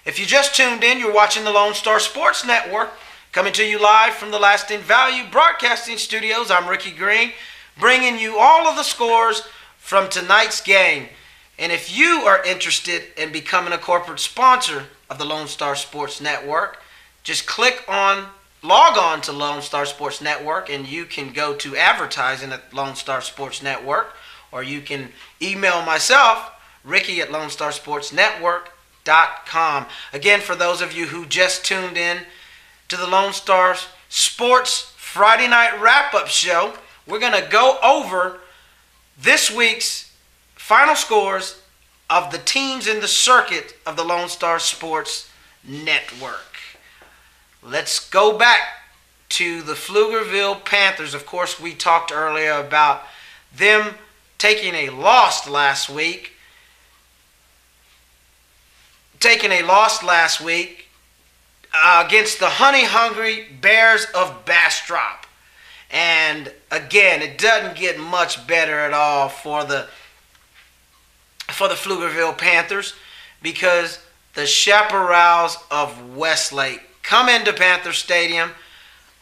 If you just tuned in, you're watching the Lone Star Sports Network, coming to you live from the Lasting Value Broadcasting Studios. I'm Ricky Green, bringing you all of the scores from tonight's game. And if you are interested in becoming a corporate sponsor of the Lone Star Sports Network, just log on to Lone Star Sports Network, and you can go to advertising at Lone Star Sports Network, or you can email myself, Ricky at LoneStarSportsNetwork.com. Again, for those of you who just tuned in to the Lone Star Sports Friday Night Wrap-Up Show, we're going to go over this week's final scores of the teams in the circuit of the Lone Star Sports Network. Let's go back to the Pflugerville Panthers. Of course, we talked earlier about them taking a loss last week. Against the honey-hungry Bears of Bastrop. And again, it doesn't get much better at all for the Pflugerville Panthers, because the Chaparrals of Westlake come into Panther Stadium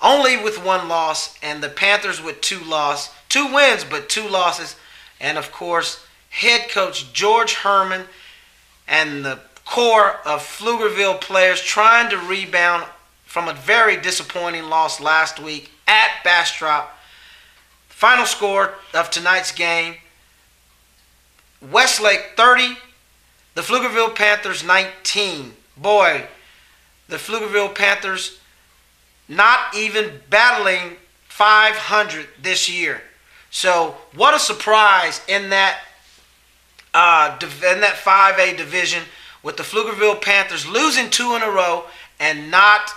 only with one loss, and the Panthers with two wins but two losses. And of course, head coach George Herman and the core of Pflugerville players trying to rebound from a very disappointing loss last week at Bastrop. Final score of tonight's game: Westlake 30, the Pflugerville Panthers 19. Boy, the Pflugerville Panthers not even battling 500 this year. So what a surprise in that 5A division, with the Pflugerville Panthers losing 2 in a row and not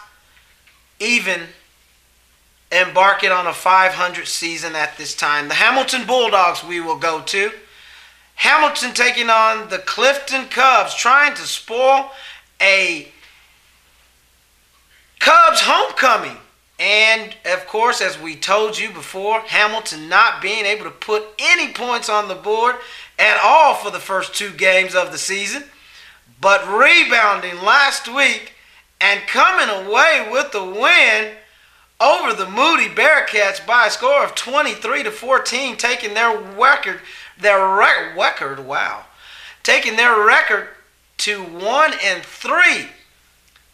even embarking on a 500 season at this time. The Hamilton Bulldogs we will go to. Hamilton taking on the Clifton Cubs, trying to spoil a Cubs homecoming. And, of course, as we told you before, Hamilton not being able to put any points on the board at all for the first 2 games of the season, but rebounding last week and coming away with the win over the Moody Bearcats by a score of 23-14, taking their record to 1-3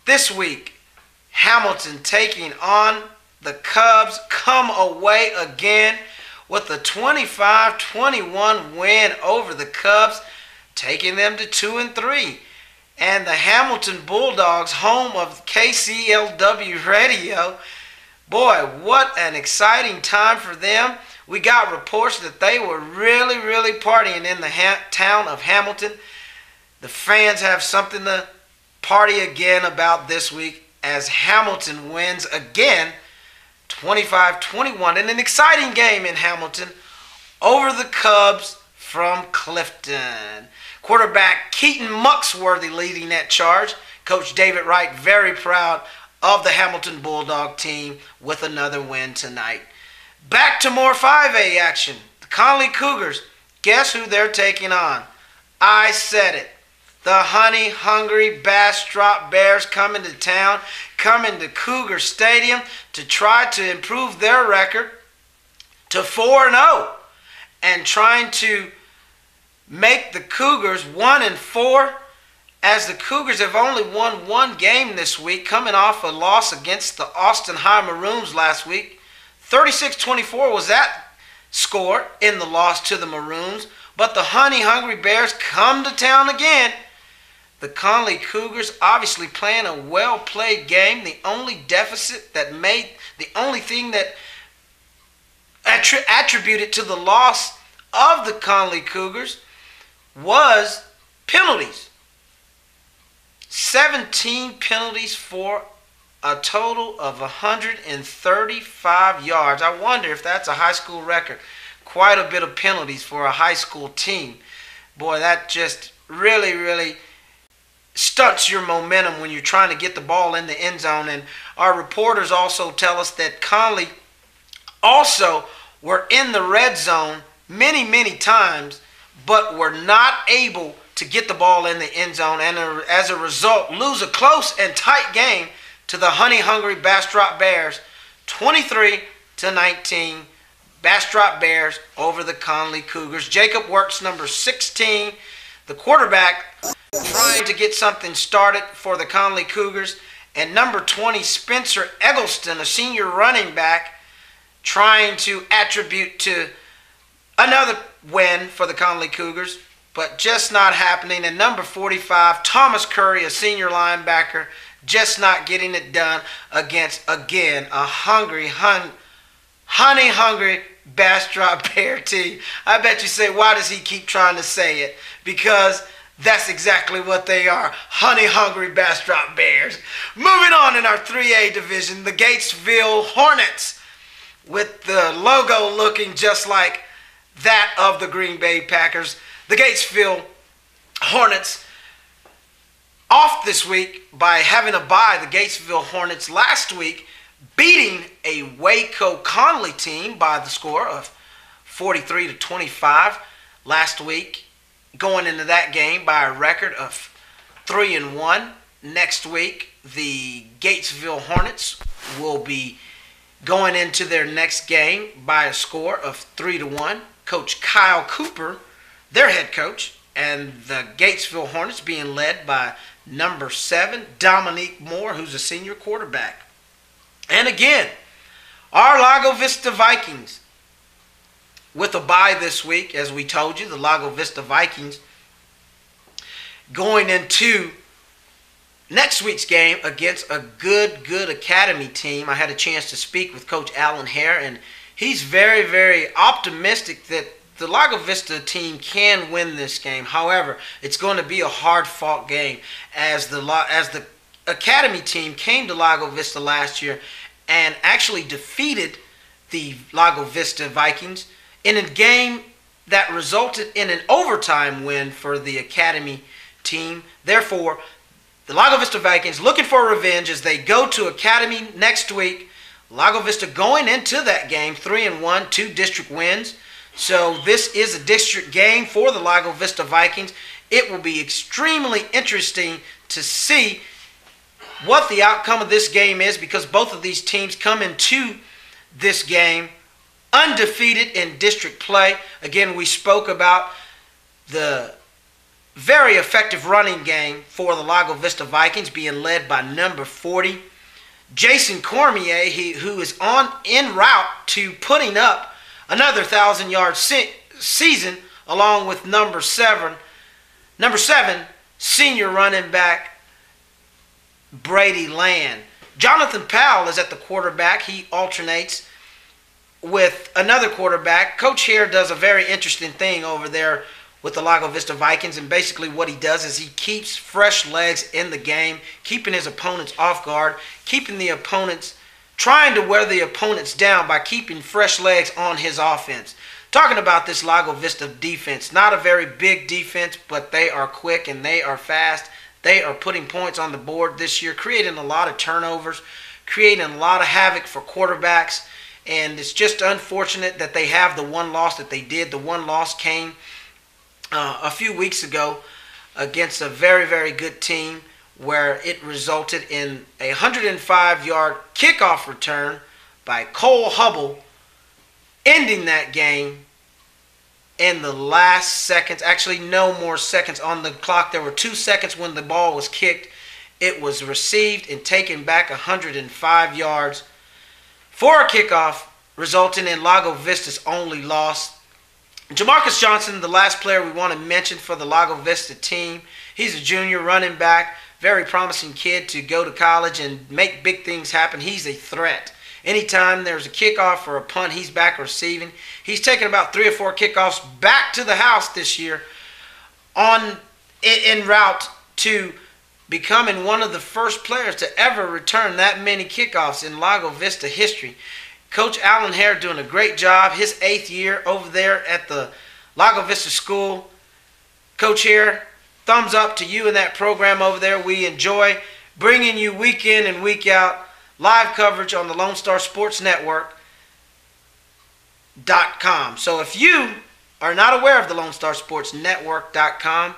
this week. Hamilton taking on the Cubs, come away again with a 25-21 win over the Cubs, taking them to 2-3. And the Hamilton Bulldogs, home of KCLW Radio, boy, what an exciting time for them. We got reports that they were really, really partying in the town of Hamilton. The fans have something to party again about this week, as Hamilton wins again 25-21 in an exciting game in Hamilton over the Cubs from Clifton. Quarterback Keaton Muxworthy leading that charge. Coach David Wright very proud of the Hamilton Bulldog team with another win tonight. Back to more 5A action. The Conley Cougars, guess who they're taking on? I said it. The honey-hungry Bastrop Bears coming to town, coming to Cougar Stadium to try to improve their record to 4-0 and trying to make the Cougars 1-4, as the Cougars have only won 1 game this week, coming off a loss against the Austin High Maroons last week. 36-24 was that score in the loss to the Maroons. But the honey-hungry Bears come to town again. The Conley Cougars obviously playing a well-played game. The only thing that attributed to the loss of the Conley Cougars was penalties. 17 penalties for a total of 135 yards. I wonder if that's a high school record. Quite a bit of penalties for a high school team. Boy, that just really, really stunts your momentum when you're trying to get the ball in the end zone. And our reporters also tell us that Conley also were in the red zone many, many times, but were not able to get the ball in the end zone, and as a result, lose a close and tight game to the honey-hungry Bastrop Bears, 23-19. Bastrop Bears over the Conley Cougars. Jacob Works, number 16, the quarterback, trying to get something started for the Conley Cougars. And number 20, Spencer Eggleston, a senior running back, trying to attribute to another win for the Conley Cougars, but just not happening. And number 45, Thomas Curry, a senior linebacker, just not getting it done against, again, a honey-hungry Bastrop Bear team. I bet you say, why does he keep trying to say it? Because that's exactly what they are, honey-hungry Bastrop Bears. Moving on in our 3A division, the Gatesville Hornets, with the logo looking just like that of the Green Bay Packers. The Gatesville Hornets off this week by having a bye. The Gatesville Hornets last week beating a Waco Conley team by the score of 43-25 last week, going into that game by a record of 3-1. Next week, the Gatesville Hornets will be going into their next game by a score of 3-1. Coach Kyle Cooper, their head coach, and the Gatesville Hornets being led by number 7, Dominique Moore, who's a senior quarterback. And again, our Lago Vista Vikings, with a bye this week, as we told you, the Lago Vista Vikings going into next week's game against a good academy team. I had a chance to speak with Coach Alan Hare, and he's very, very optimistic that the Lago Vista team can win this game. However, it's going to be a hard-fought game, as the academy team came to Lago Vista last year and actually defeated the Lago Vista Vikings in a game that resulted in an overtime win for the academy team. Therefore, the Lago Vista Vikings looking for revenge as they go to academy next week. Lago Vista going into that game 3-1, 2 district wins. So this is a district game for the Lago Vista Vikings. It will be extremely interesting to see what the outcome of this game is, because both of these teams come into this game undefeated in district play. Again, we spoke about the very effective running game for the Lago Vista Vikings being led by number 40, Jason Cormier, who is en route to putting up another 1,000-yard season, along with number 7, senior running back Brady Land. Jonathan Powell is at the quarterback. He alternates with another quarterback. Coach here does a very interesting thing over there with the Lago Vista Vikings, and basically what he does is he keeps fresh legs in the game, keeping his opponents off guard, keeping the opponents, trying to wear the opponents down by keeping fresh legs on his offense. Talking about this Lago Vista defense, not a very big defense, but they are quick and they are fast. They are putting points on the board this year, creating a lot of turnovers, creating a lot of havoc for quarterbacks. And it's just unfortunate that they have the one loss that they did. The one loss came a few weeks ago against a very, very good team, where it resulted in a 105-yard kickoff return by Cole Hubble, ending that game in the last seconds. Actually, no more seconds on the clock. There were 2 seconds when the ball was kicked. It was received and taken back 105 yards for a kickoff, resulting in Lago Vista's only loss. Jamarcus Johnson, the last player we want to mention for the Lago Vista team. He's a junior running back, very promising kid to go to college and make big things happen. He's a threat. Anytime there's a kickoff or a punt, he's back receiving. He's taken about 3 or 4 kickoffs back to the house this year, en route to becoming one of the first players to ever return that many kickoffs in Lago Vista history. Coach Alan Hare doing a great job, his 8th year over there at the Lago Vista School. Coach Hare, thumbs up to you and that program over there. We enjoy bringing you week in and week out live coverage on the Lonestar Sports Network.com. So if you are not aware of the Lonestar Sports Network.com,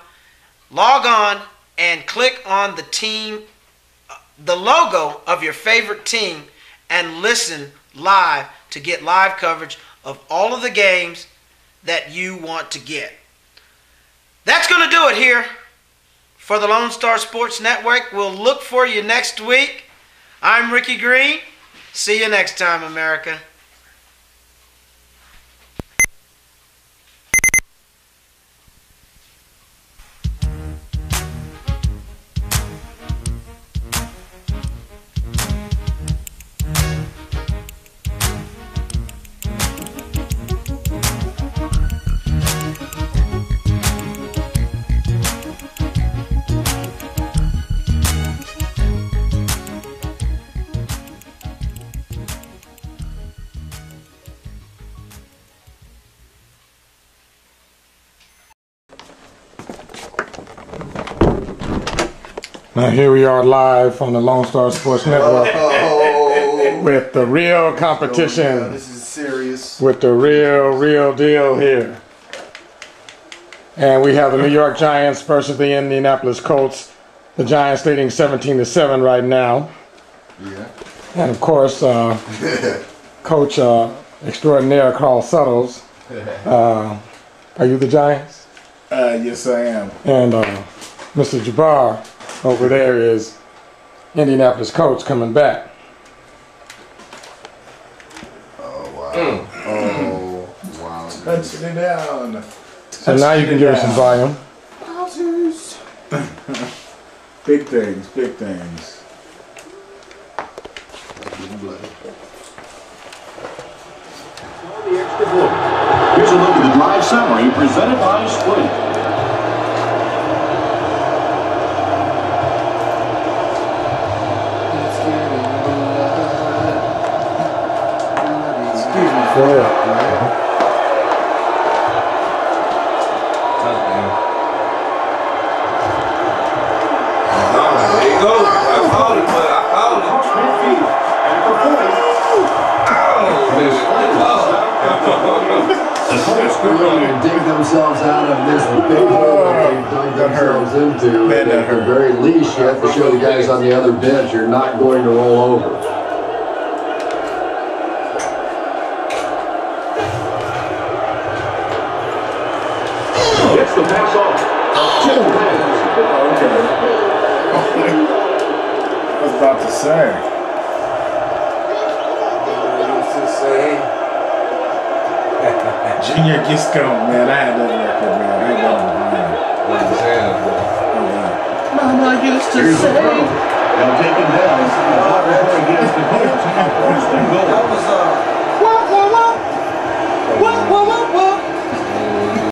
log on and click on the logo of your favorite team, and listen live to get live coverage of all of the games that you want to get. That's going to do it here for the Lone Star Sports Network. We'll look for you next week. I'm Ricky Green. See you next time, America. Now here we are live on the Lone Star Sports Network with the real competition. This is serious. With the real deal here. And we have the New York Giants versus the Indianapolis Colts. The Giants leading 17-7 right now. Yeah. And of course, Coach extraordinaire Carl Suttles. Are you the Giants? Yes, I am. And Mr. Jabbar over there is Indianapolis Colts coming back. Oh, wow. Oh, wow. Touching it down. So now you can give us some volume. Big things, big things. Here's a look at the drive summary presented by Sprint. Go ahead. There you go. I called it, but I called The Colts really dig themselves out of this big hole they've dug themselves into. Man, that At the hurt. very least, you have to show the guys on the other bench you're not going to roll over. Gets the pass off. Tip pass. Okay. I was about to say. Junior Gisco, man, I had that record, man. I had that on mine. Oh, wow. Mama used to say, and take it down.